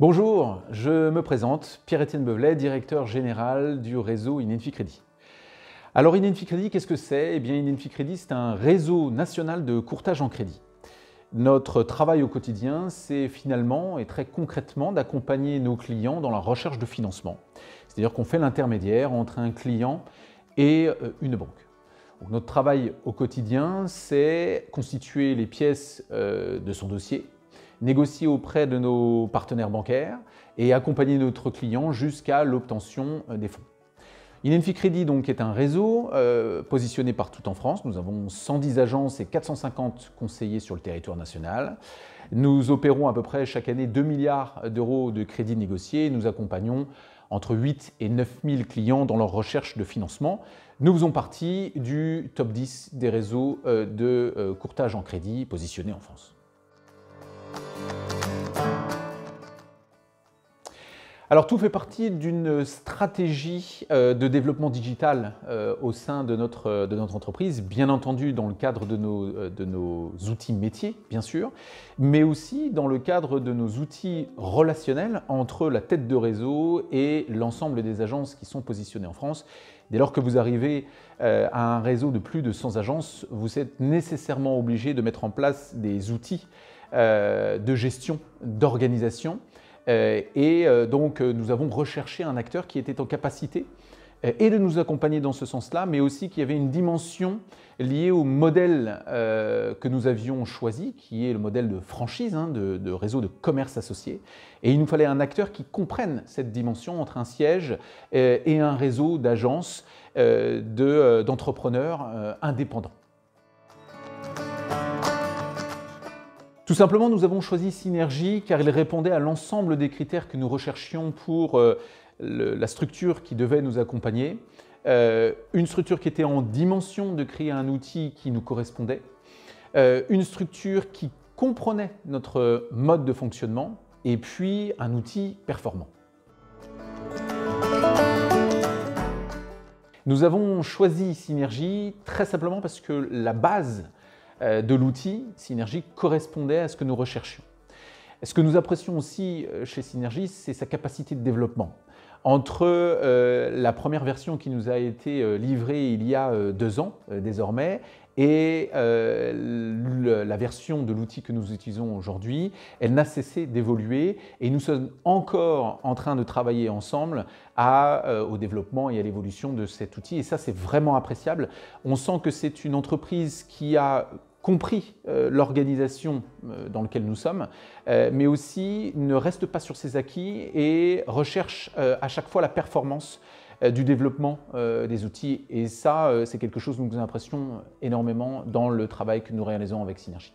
Bonjour, je me présente, Pierre-Étienne Bevelet, directeur général du réseau InEnFiCrédit. Alors InEnFiCrédit, qu'est-ce que c'est? Eh bien InEnFiCrédit, c'est un réseau national de courtage en crédit. Notre travail au quotidien, c'est finalement et très concrètement d'accompagner nos clients dans la recherche de financement. C'est-à-dire qu'on fait l'intermédiaire entre un client et une banque. Donc, notre travail au quotidien, c'est constituer les pièces de son dossier, négocier auprès de nos partenaires bancaires et accompagner notre client jusqu'à l'obtention des fonds. InEnFiCrédit donc est un réseau positionné partout en France. Nous avons 110 agences et 450 conseillers sur le territoire national. Nous opérons à peu près chaque année 2 milliards d'euros de crédits négociés. Nous accompagnons entre 8 et 9 000 clients dans leur recherche de financement. Nous faisons partie du top 10 des réseaux de courtage en crédit positionnés en France. Alors tout fait partie d'une stratégie de développement digital au sein de notre entreprise, bien entendu dans le cadre de nos outils métiers, bien sûr, mais aussi dans le cadre de nos outils relationnels entre la tête de réseau et l'ensemble des agences qui sont positionnées en France. Dès lors que vous arrivez à un réseau de plus de 100 agences, vous êtes nécessairement obligé de mettre en place des outils de gestion, d'organisation. Donc nous avons recherché un acteur qui était en capacité et de nous accompagner dans ce sens-là, mais aussi qui avait une dimension liée au modèle que nous avions choisi, qui est le modèle de franchise, de réseau de commerce associé. Et il nous fallait un acteur qui comprenne cette dimension entre un siège et un réseau d'agences, d'entrepreneurs indépendants. Tout simplement, nous avons choisi Synergie car il répondait à l'ensemble des critères que nous recherchions pour la structure qui devait nous accompagner. Une structure qui était en dimension de créer un outil qui nous correspondait. Une structure qui comprenait notre mode de fonctionnement et puis un outil performant. Nous avons choisi Synergie très simplement parce que la base de l'outil Synergie correspondait à ce que nous recherchions. Ce que nous apprécions aussi chez Synergie, c'est sa capacité de développement. Entre la première version qui nous a été livrée il y a 2 ans désormais et la version de l'outil que nous utilisons aujourd'hui, elle n'a cessé d'évoluer et nous sommes encore en train de travailler ensemble au développement et à l'évolution de cet outil. Et ça, c'est vraiment appréciable. On sent que c'est une entreprise qui a compris l'organisation dans laquelle nous sommes, mais aussi ne reste pas sur ses acquis et recherche à chaque fois la performance du développement des outils. Et ça, c'est quelque chose que nous apprécions énormément dans le travail que nous réalisons avec Synergie.